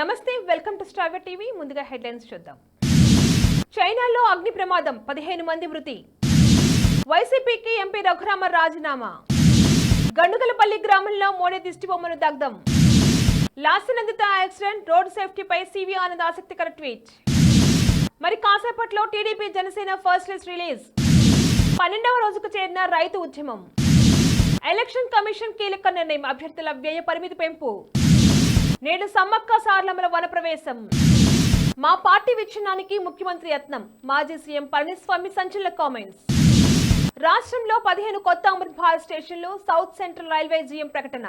నమస్తే, welcome to star TV. ముందుగా headlines చూద్దాం. చైనాలో అగ్ని ప్రమాదం, 15 మంది మృతి. వైసీపీకి ఎంపీ రఘురామ రాజీనామా. గండుగలపల్లి గ్రామంలో మోడీ దిష్టిబొమ్మను దగ్ధం. లాసినందిత యాక్సిడెంట్, రోడ్ సేఫ్టీపై సివి ఆనంద్ ఆసక్తికర ట్వీట్. మరి కాసేపట్లో TDP Janasena first list release. 12వ రోజుకు చేరిన రైతు ఉద్యమం. ఎలక్షన్ కమిషన్ కీలక నిర్ణయం, అభ్యర్థుల వ్యయ పరిమితి పెంపు. నేడు సమ్మక్క సారలమ్మల వనప్రవేశం. మా పార్టీ విచ్ఛిన్నానికి ముఖ్యమంత్రి యత్నం, మాజీ సీఎం పళనిస్వామి సంచలన కామెంట్స్. రాష్ట్రంలో 15 కొత్త అమృత్ భారత్ స్టేషన్లు, సౌత్ సెంట్రల్ రైల్వే జీఎం ప్రకటన.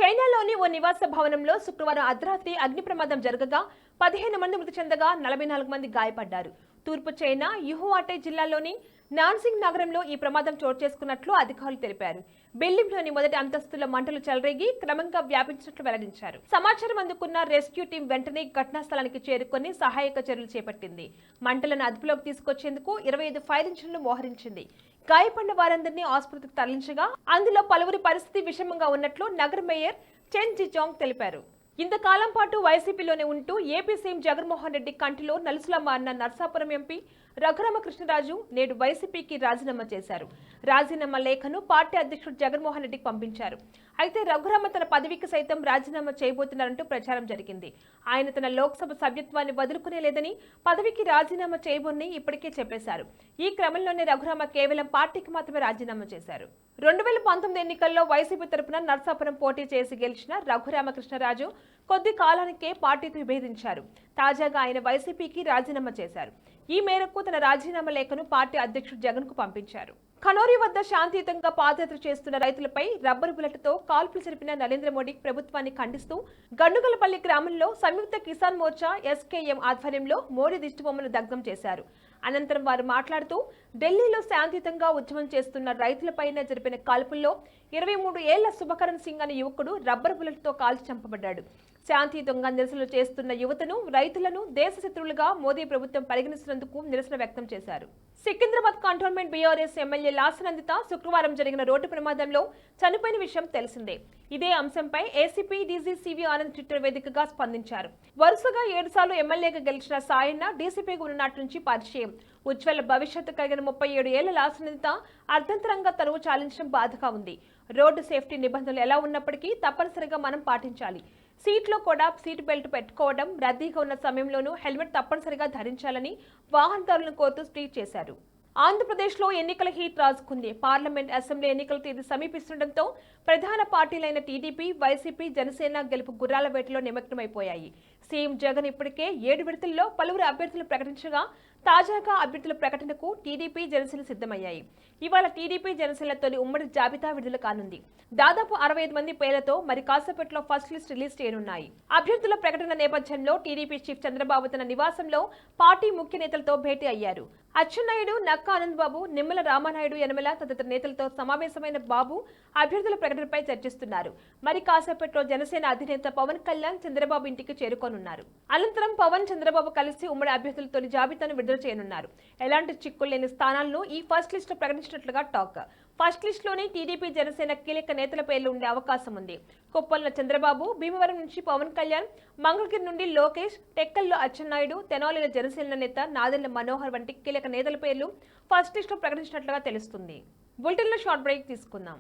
చైనాలోని ఓ నివాస భవనంలో శుక్రవారం అర్ధరాత్రి అగ్ని ప్రమాదం జరగగా 15 మంది మృతి చెందగా 44 మంది గాయపడ్డారు. తూర్పు చైనా యుహువాటే జిల్లాలోని నాన్సింగ్ నగరంలో ఈ ప్రమాదం చోటు చేసుకున్నట్లు అధికారులు తెలిపారు. బిల్డింగ్లోని మొదటి అంతస్తులో మంటలు చెలరేగి క్రమంగా వ్యాపించినట్లు వెల్లడించారు. సమాచారం అందుకున్న రెస్క్యూ టీం వెంటనే ఘటనా స్థలానికి చేరుకొని సహాయక చర్యలు చేపట్టింది. మంటలను అదుపులోకి తీసుకొచ్చేందుకు 25 ఫైర్ ఇంజిన్లు మోహరించింది. గాయపడిన వారందరినీ ఆసుపత్రికి తరలించగా అందులో పలువురి పరిస్థితి విషమంగా ఉన్నట్లు నగర మేయర్ చెన్ జిజాంగ్ తెలిపారు. ఇంతకాలం పాటు వైసీపీలోనే ఉంటూ ఏపీ సీఎం జగన్మోహన్ రెడ్డి కంటిలో నలుసులా మారిన నర్సాపురం ఎంపీ రఘురామకృష్ణరాజు నేడు వైసీపీకి రాజీనామా చేశారు. రాజీనామా లేఖను పార్టీ అధ్యక్షుడు జగన్మోహన్ రెడ్డికి పంపించారు. అయితే రఘురామ తన పదవికి సైతం రాజీనామా చేయబోతున్నారంటూ ప్రచారం జరిగింది. ఆయన తన లోక్సభ సభ్యత్వాన్ని వదులుకునే లేదని, పదవికి రాజీనామా చేయబోని ఇప్పటికే చెప్పేశారు. ఈ క్రమంలోనే రఘురామ కేవలం పార్టీకి మాత్రమే రాజీనామా చేశారు. 2019 ఎన్నికల్లో వైసీపీ తరపున నర్సాపురం పోటీ చేసి గెలిచిన రఘురామకృష్ణరాజు కొద్ది కాలానికే పార్టీతో విభేదించారు. తాజాగా ఆయన వైసీపీకి రాజీనామా చేశారు. ఈ మేరకు తన రాజీనామా లేఖను పార్టీ అధ్యక్షుడు జగన్ కు పంపించారు. ఖనోరి వద్ద శాంతియుతంగా పాదయాత్ర చేస్తున్న రైతులపై రబ్బరు బుల్లెట్తో కాల్పులు జరిపిన నరేంద్ర మోడీ ప్రభుత్వాన్ని ఖండిస్తూ గండుగలపల్లి గ్రామంలో సంయుక్త కిసాన్ మోర్చా ఎస్కేఎం ఆధ్వర్యంలో మోడీ దిష్టిబొమ్మను దగ్ధం చేశారు. అనంతరం వారు మాట్లాడుతూ ఢిల్లీలో శాంతియుతంగా ఉద్యమం చేస్తున్న రైతులపైన జరిపిన కాల్పుల్లో 23 ఏళ్ల శుభకరణ్ సింగ్ అనే యువకుడు రబ్బర్ బుల్లెట్తో కాల్చి చంపబడ్డాడు. శాంతియుతంగా నిరసనలు చేస్తున్న యువతను, రైతులను దేశ శత్రువులుగా మోదీ ప్రభుత్వం పరిగణిస్తున్నందుకు నిరసన వ్యక్తం చేశారు. సికింద్రాబాద్ కంటోన్మెంట్ బీఆర్ఎస్ ఎమ్మెల్యే లాసినందిత శుక్రవారం జరిగిన రోడ్డు ప్రమాదంలో చనిపోయిన విషయం తెలిసిందే. ఇదే అంశంపై ACP DG CV Anand Twitter వేదికగా స్పందించారు. వరుసగా 7 సార్లు ఎమ్మెల్యేగా గెలిచిన సాయన్న డీసీపీగా ఉన్ననాటి నుంచి పరిచయం. ఉజ్వల భవిష్యత్తు కలిగిన 37 ఏళ్ల లాసినందిత అర్ధంతరంగా తనువు చాలించడం బాధగా ఉంది. రోడ్డు సేఫ్టీ నిబంధనలు ఎలా ఉన్నప్పటికీ తప్పనిసరిగా మనం పాటించాలి. సీట్లో కూడా సీట్ బెల్ట్ పెట్టుకోవడం, రద్దీగా ఉన్న సమయంలోనూ హెల్మెట్ తప్పనిసరిగా ధరించాలని వాహనదారులను కోరుతూ ట్వీట్ చేశారు. ఆంధ్రప్రదేశ్లో ఎన్నికల హీట్ రాజుకుంది. పార్లమెంట్, అసెంబ్లీ ఎన్నికల తేదీ సమీపిస్తుండటంతో ప్రధాన పార్టీలైన టీడీపీ, వైసీపీ, జనసేన గెలుపు గుర్రాల వేటలో నిమగ్నమైపోయాయి. సీఎం జగన్ ఇప్పటికే 7 విడతల్లో పలువురు అభ్యర్థులు ప్రకటించగా తాజాగా అభ్యర్థుల ప్రకటనకు టీడీపీ, జనసేన సిద్ధమయ్యాయి. ఇవాళ టీడీపీ, జనసేన తొలి ఉమ్మడి జాబితా విడుదల కానుంది. దాదాపు 65 మంది పేర్లతో మరి కాసేపట్లో ఫస్ట్ లిస్ట్ రిలీజ్ చేయనున్నాయి. అభ్యర్థుల ప్రకటన నేపథ్యంలో టీడీపీ చీఫ్ చంద్రబాబు తన నివాసంలో పార్టీ ముఖ్య నేతలతో భేటీ అయ్యారు. అచ్చెన్నాయుడు, నక్కా ఆనందబాబు, నిమ్మల రామానాయుడు, యనమల తదితర నేతలతో సమావేశమైన బాబు అభ్యర్థుల ప్రకటనపై చర్చిస్తున్నారు. మరి కాసేపట్లో జనసేన అధినేత పవన్ కళ్యాణ్ చంద్రబాబు ఇంటికి చేరుకోనున్నారు. అనంతరం పవన్, చంద్రబాబు కలిసి ఉమ్మడి అభ్యర్థుల తొలి జాబితాను విడుదల చేయనున్నారు. ఎలాంటి చిక్కులు లేని స్థానాలను ఈ ఫస్ట్ లిస్ట్ లో ప్రకటించినట్లుగా టాక్. ఫస్ట్ లిస్ట్ లోని టీడీపీ, జనసేన కీలక నేతల పేర్లు ఉండే అవకాశం ఉంది. కొప్పల్లో చంద్రబాబు, భీమవరం నుంచి పవన్ కళ్యాణ్, మంగళగిరి నుండి లోకేష్, టెక్కల్లో అచ్చెన్నాయుడు, తెనాలిలో జనసేన నేత నాదెళ్ల మనోహర్ వంటి కీలక నేతల పేర్లు ఫస్ట్ లిస్ట్ లో ప్రకటించినట్లుగా తెలుస్తుంది. బులెటిన్ లో షార్ట్ బ్రేక్ తీసుకుందాం.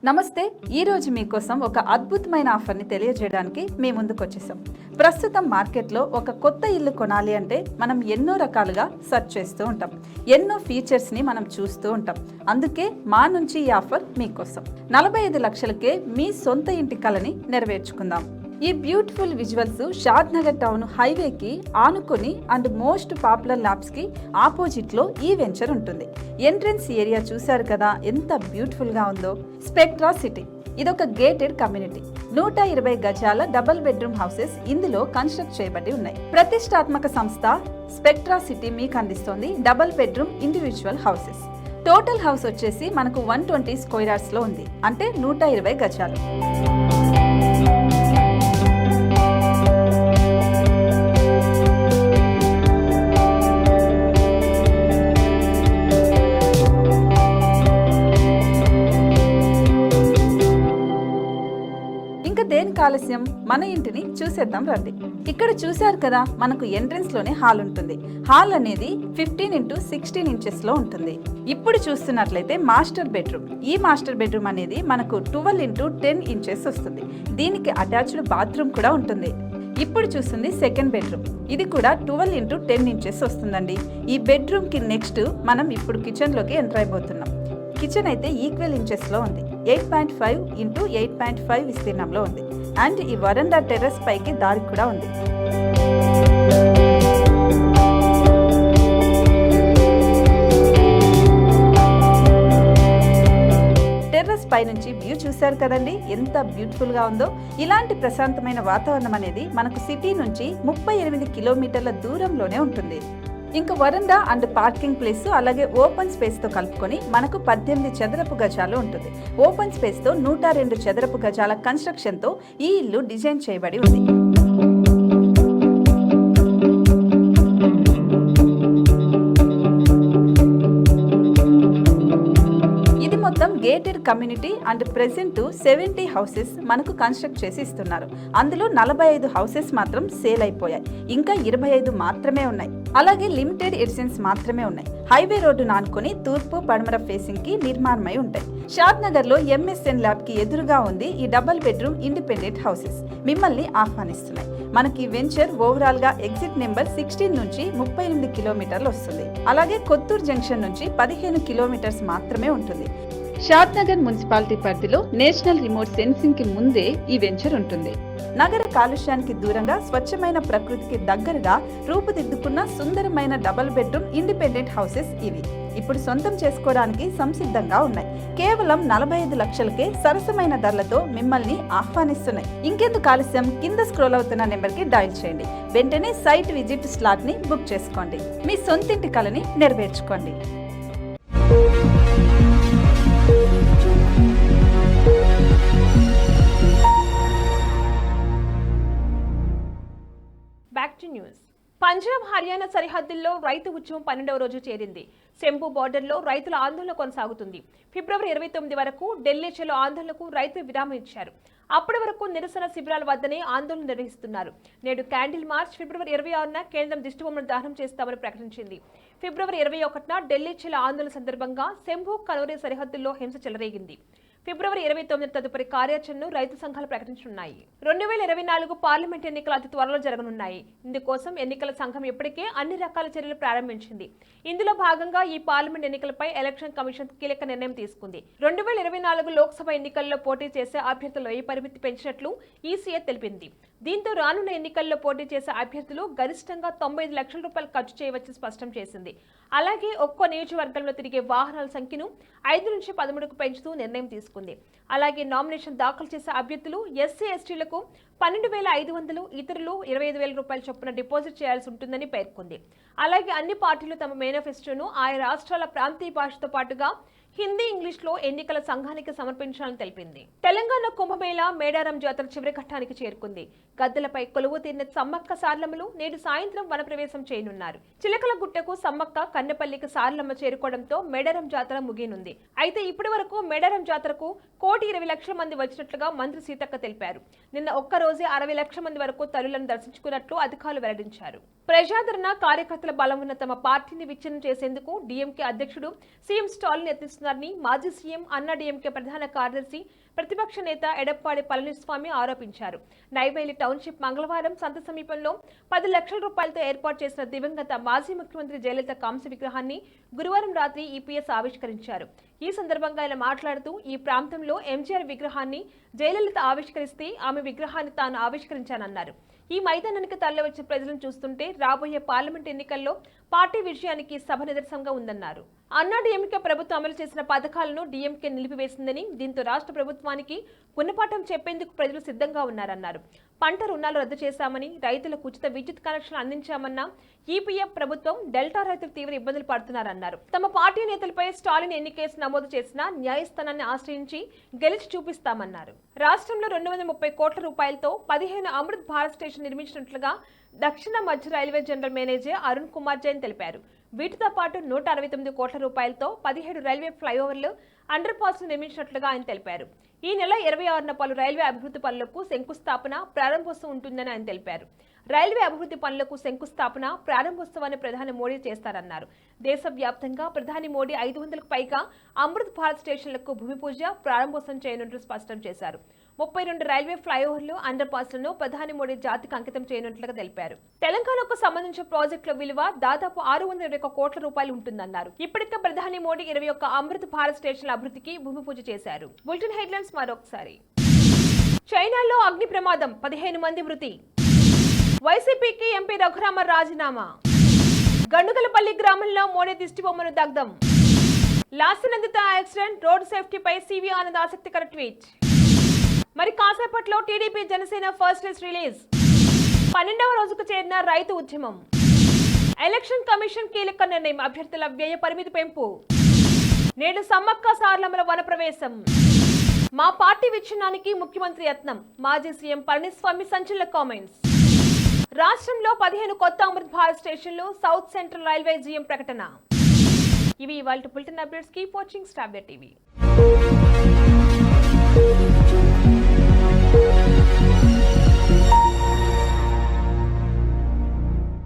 నమస్తే. ఈరోజు మీకోసం ఒక అద్భుతమైన ఆఫర్ని తెలియజేయడానికి మీ ముందుకు వచ్చేసాం. ప్రస్తుతం మార్కెట్లో ఒక కొత్త ఇల్లు కొనాలి అంటే మనం ఎన్నో రకాలుగా సెర్చ్ చేస్తూ ఉంటాం. ఎన్నో ఫీచర్స్ని మనం చూస్తూ ఉంటాం. అందుకే మా నుంచి ఈ ఆఫర్ మీకోసం. 45 లక్షలకే మీ సొంత ఇంటి కలని నెరవేర్చుకుందాం. ఈ బ్యూటిఫుల్ విజువల్స్ షాద్ నగర్ టౌన్ హైవేకి ఆనుకొని అండ్ మోస్ట్ పాపులర్ ల్యాబ్స్ కి ఆపోజిట్ లో ఈ వెంచర్ ఉంటుంది. ఎంట్రన్స్ ఏరియా చూశారు కదా ఎంత బ్యూటిఫుల్ గా ఉందో. స్పెక్ట్రా సిటీ ఇదొక గేటెడ్ కమ్యూనిటీ. 120 గజాల డబుల్ బెడ్రూమ్ హౌసెస్ ఇందులో కన్స్ట్రక్ట్ చేయబడి ఉన్నాయి. ప్రతిష్టాత్మక సంస్థ స్పెక్ట్రా సిటీ మీకు అందిస్తోంది double bedroom individual houses. Total house వచ్చేసి మనకు 120 స్క్వేర్ యార్డ్స్ లో ఉంది, అంటే 120 గజాలు. ఇంకా దేనికి ఆలస్యం, మన ఇంటిని చూసేద్దాం రండి. ఇక్కడ చూశారు కదా, మనకు ఎంట్రన్స్ లోనే హాల్ ఉంటుంది. హాల్ అనేది 15x16 ఇంచెస్ లో ఉంటుంది. ఇప్పుడు చూస్తున్నట్లయితే మాస్టర్ బెడ్రూమ్. ఈ మాస్టర్ బెడ్రూమ్ అనేది మనకు 12x10 ఇంచెస్ వస్తుంది. దీనికి అటాచ్డ్ బాత్రూమ్ కూడా ఉంటుంది. ఇప్పుడు చూస్తుంది సెకండ్ బెడ్రూమ్. ఇది కూడా 12x10 ఇంచెస్ వస్తుందండి. ఈ బెడ్రూమ్ కి నెక్స్ట్ మనం ఇప్పుడు కిచెన్ లోకి ఎంటర్ అయిపోతున్నాం. కిచెన్ అయితే ఈక్వల్ ఇంచెస్ లో ఉంది. 8.5x8.5 విస్తీర్ణంలో ఉంది. అండ్ ఈ వరండా టెర్రస్ పైకి దారి కూడా ఉంది. టెర్రస్ పై నుంచి వ్యూ చూశారు కదండి, ఎంత బ్యూటిఫుల్ గా ఉందో. ఇలాంటి ప్రశాంతమైన వాతావరణం అనేది మనకు సిటీ నుంచి 38 కిలోమీటర్ల దూరంలోనే ఉంటుంది. ఇంకా వరండా అండ్ పార్కింగ్ ప్లేస్ అలాగే ఓపెన్ స్పేస్ తో కలుపుకొని మనకు 18 చదరపు గజాలు ఉంటుంది. ఓపెన్ స్పేస్ తో 102 చదరపు గజాల కన్స్ట్రక్షన్ తో ఈ ఇల్లు డిజైన్ చేయబడి ఉంది. మొత్తం gated community and present 70 houses మనకు కన్స్ట్రక్ట్ చేసి ఇస్తున్నారు. అందులో 45 హౌసెస్ మాత్రం సేల్ అయిపోయాయి. ఇంకా 25 మాత్రమే ఉన్నాయి. అలాగే లిమిటెడ్ ఎడిషన్స్ మాత్రమే ఉన్నాయి. హైవే రోడ్డు నానుకొని తూర్పు పడమర ఫేసింగ్ కి నిర్మాణమై ఉంటాయి. షాద్ నగర్ లో MSN ల్యాబ్ కి ఎదురుగా ఉంది ఈ డబుల్ బెడ్రూమ్ ఇండిపెండెంట్ హౌసెస్ మిమ్మల్ని ఆహ్వానిస్తున్నాయి. మనకి వెంచర్ ఓవరాల్ గా ఎగ్జిట్ నెంబర్ 16 నుంచి 38 కిలోమీటర్లు వస్తుంది. అలాగే కొత్తూరు జంక్షన్ నుంచి 15 కిలోమీటర్స్ మాత్రమే ఉంటుంది. షాద్ నగర్ మున్సిపాలిటీ పరిధిలో నేషనల్ రిమోట్ సెన్సింగ్ కి ముందే ఈ వెంచర్ ఉంటుంది. నగర కాలుష్యానికి దూరంగా స్వచ్ఛమైన ప్రకృతికి దగ్గరగా రూపుదిద్దుకున్న సుందరమైన డబుల్ బెడ్రూమ్ ఇండిపెండెంట్ హౌసెస్ ఇవి. ఇప్పుడు సొంతం చేసుకోవడానికి సంసిద్ధంగా ఉన్నాయి. కేవలం 45 లక్షలకే సరసమైన ధరలతో మిమ్మల్ని ఆహ్వానిస్తున్నాయి. ఇంకెందుకు ఆలస్యం, కింద స్క్రోల్ అవుతున్న నెంబర్ కి డయల్ చేయండి. వెంటనే సైట్ విజిట్ స్లాట్ ని బుక్ చేసుకోండి. మీ సొంతింటి కలని నెరవేర్చుకోండి. Back to news. Punjab Haryana సరిహద్దుల్లో రైతు ఉద్యమం 12వ రోజు చేరింది. శంభు బోర్డర్లో రైతుల ఆందోళన కొనసాగుతుంది. ఫిబ్రవరి 29 వరకు ఢిల్లీ చెలో ఆందోళనకు రైతులు విరామం ఇచ్చారు. అప్పటి వరకు నిరసన శిబిరాల వద్దనే ఆందోళన నిర్వహిస్తున్నారు. నేడు క్యాండిల్ మార్చ్. ఫిబ్రవరి 26న కేంద్రం దిష్టిబొమ్మను దహనం చేస్తామని ప్రకటించింది. ఫిబ్రవరి 21న ఢిల్లీ చెలో ఆందోళన సందర్భంగా శంభు కనోరి సరిహద్దుల్లో హింస చెలరేగింది. ఫిబ్రవరి 29 తదుపరి కార్యాచరణను రైతు సంఘాలు ప్రకటించనున్నాయి. 2024 పార్లమెంట్ ఎన్నికలు అతి త్వరలో జరగనున్నాయి. ఇందుకోసం ఎన్నికల సంఘం ఇప్పటికే అన్ని రకాల చర్యలు ప్రారంభించింది. ఇందులో భాగంగా ఈ పార్లమెంట్ ఎన్నికలపై ఎలక్షన్ కమిషన్ కీలక నిర్ణయం తీసుకుంది. 2024 లోక్సభ ఎన్నికల్లో పోటీ చేసే అభ్యర్థుల వ్యయ పరిమితి పెంచినట్లు ఈసీఏ తెలిపింది. దీంతో రానున్న ఎన్నికల్లో పోటీ చేసే అభ్యర్థులు గరిష్టంగా 95 లక్షల రూపాయలు ఖర్చు చేయవచ్చని స్పష్టం చేసింది. అలాగే ఒక్కో నియోజకవర్గంలో తిరిగే వాహనాల సంఖ్యను 5 నుంచి 13కు పెంచుతూ నిర్ణయం తీసుకుంది. అలాగే నామినేషన్ దాఖలు చేసే అభ్యర్థులు ఎస్సీ ఎస్టీలకు 12,500, ఇతరులు 25,000 రూపాయల చొప్పున డిపాజిట్ చేయాల్సి ఉంటుందని పేర్కొంది. అలాగే అన్ని పార్టీలు తమ మేనిఫెస్టోను ఆయా రాష్ట్రాల ప్రాంతీయ భాషతో పాటుగా హిందీ, ఇంగ్లీష్లో ఎన్నికల సంఘానికి సమర్పించాలని తెలిపింది. తెలంగాణ కుంభమేళా మేడారం జాతర చివరి ఘట్టానికి చేరుకుంది. గద్దెలపై కొలువు తీరిన సమ్మక్క సార్లమ్మలు నేడు సాయంత్రం వనప్రవేశం చేయనున్నారు. చిలకల గుట్టకు సమ్మక్క, కన్నెపల్లికి సార్లమ్మ చేరుకోవడంతో మేడారం జాతర ముగియనుంది. అయితే ఇప్పటి వరకు మేడారం జాతరకు 1,20,00,000 మంది వచ్చినట్లుగా మంత్రి సీతక్క తెలిపారు. నిన్న ఒక్క రోజే 60 లక్షల మంది వరకు తల్లులను దర్శించుకున్నట్లు అధికారులు వెల్లడించారు. ప్రజాదరణ, కార్యకర్తల బలం ఉన్న తమ పార్టీని విచ్ఛిన్నం చేసేందుకు డీఎంకే అధ్యక్షుడు సీఎం స్టాలిన్ యత్నిస్తున్నారని మాజీ సీఎం అన్నా డీఎంకే ప్రధాన కార్యదర్శి ప్రతిపక్ష నేత ఎడప్పాడి పళనిస్వామి ఆరోపించారు. నైవేలి టౌన్షిప్ మంగళవారం సంత సమీపంలో 10 లక్షల రూపాయలతో ఏర్పాటు చేసిన దివంగత మాజీ ముఖ్యమంత్రి జయలలిత కాంస్య విగ్రహాన్ని గురువారం రాత్రి ఈపీఎస్ ఆవిష్కరించారు. ఈ సందర్భంగా ఆయన మాట్లాడుతూ, ఈ ప్రాంతంలో ఎంజీఆర్ విగ్రహాన్ని జయలలిత ఆవిష్కరిస్తే ఆమె విగ్రహాన్ని తాను ఆవిష్కరించానన్నారు. ఈ మైదానానికి తరలివచ్చిన ప్రజలను చూస్తుంటే రాబోయే పార్లమెంట్ ఎన్నికల్లో పార్టీ విజయానికి సభ నిదర్శనంగా ఉందన్నారు. అన్నా డీఎంకే ప్రభుత్వం అమలు చేసిన పథకాలను డీఎంకే నిలిపివేసిందని, దీంతో రాష్ట్ర ప్రభుత్వానికి గుణపాఠం చెప్పేందుకు ప్రజలు సిద్ధంగా ఉన్నారన్నారు. పంట రుణాలు రద్దు చేశామని, రైతులకు ఉచిత విద్యుత్ కనెక్షన్ అందించామన్న ఈపీఎఫ్ ప్రభుత్వం డెల్టా రైతులు తీవ్ర ఇబ్బందులు పడుతున్నారన్నారు. తమ పార్టీ నేతలపై స్టాలిన్ ఎన్ని కేసు నమోదు చేసినా న్యాయస్థానాన్ని ఆశ్రయించి గెలిచి చూపిస్తామన్నారు. రాష్ట్రంలో 230 కోట్ల రూపాయలతో 15 అమృత్ భారత్ స్టేషన్ నిర్మించినట్లుగా దక్షిణ మధ్య railway general manager Arun Kumar Jain తెలిపారు. వీటితో పాటు 169 కోట్ల రూపాయలతో 17 రైల్వే ఫ్లైఓవర్లు, అండర్ పాస్ నిర్మించినట్లుగా ఆయన తెలిపారు. ఈ నెల 26న పలు రైల్వే అభివృద్ధి పనులకు శంకుస్థాపన ప్రారంభోత్సవం ఉంటుందని ఆయన తెలిపారు. రైల్వే అభివృద్ధి పనులకు శంకుస్థాపన ప్రారంభోత్సవాన్ని ప్రధాని మోడీ చేస్తారన్నారు. దేశవ్యాప్తంగా ప్రధాని మోడీ 500కు పైగా అమృత్ భారత్ స్టేషన్లకు భూమి పూజ ప్రారంభోత్సవం చేయనున్నట్లు స్పష్టం చేశారు. 32 రైల్వే ఫ్లైఓవర్లు అండర్ పాస్లను ప్రధాని మోడీ జాతికి అంకితం చేయనున్నట్లుగా తెలిపారు. తెలంగాణకు సంబంధించిన ప్రాజెక్టుల విలువ దాదాపు 621 కోట్ల రూపాయలు ఉంటుందన్నారు. ఇప్పటికే ప్రధాని మోడీ 21 అమృత్ భారత్ స్టేషన్ల అభివృద్ధికి భూమి పూజ చేశారు. బులెటిన్ హెడ్లైన్స్ మరొకసారి. చైనాలో అగ్ని ప్రమాదం 15 మంది మృతి. వైసీపీకి ఎంపీ రఘురామర్ రాజీనామా. గండుగలపల్లి గ్రామంలో మోడీ దిష్టిబొమ్మను దగ్ధం. లాసినందిత యాక్సిడెంట్ రోడ్ సేఫ్టీపై సివి ఆనంద్ ఆసక్తికర ట్వీట్. మరి కాసేపట్లో TDP Janasena first list release. 12వ రోజుకు చేరిన రైతు ఉద్యమం. ఎలక్షన్ కమిషన్ కీలక నిర్ణయం, అభ్యర్థుల వ్యయ పరిమితి పెంపు. నేడు సమ్మక్క సారలమ్మల వనప్రవేశం. మా పార్టీ విచ్ఛిన్నానికి ముఖ్యమంత్రి యత్నం. మాజీ సీఎం పళనిస్వామి సంచలన కామెంట్స్. రాష్ట్రంలో 15 కొత్త అమృత్ భారత్ స్టేషన్లు, సౌత్ సెంట్రల్ రైల్వే జీఎం ప్రకటన. ఇవి ఇవాల్టి bulletin updates. Keep watching star TV.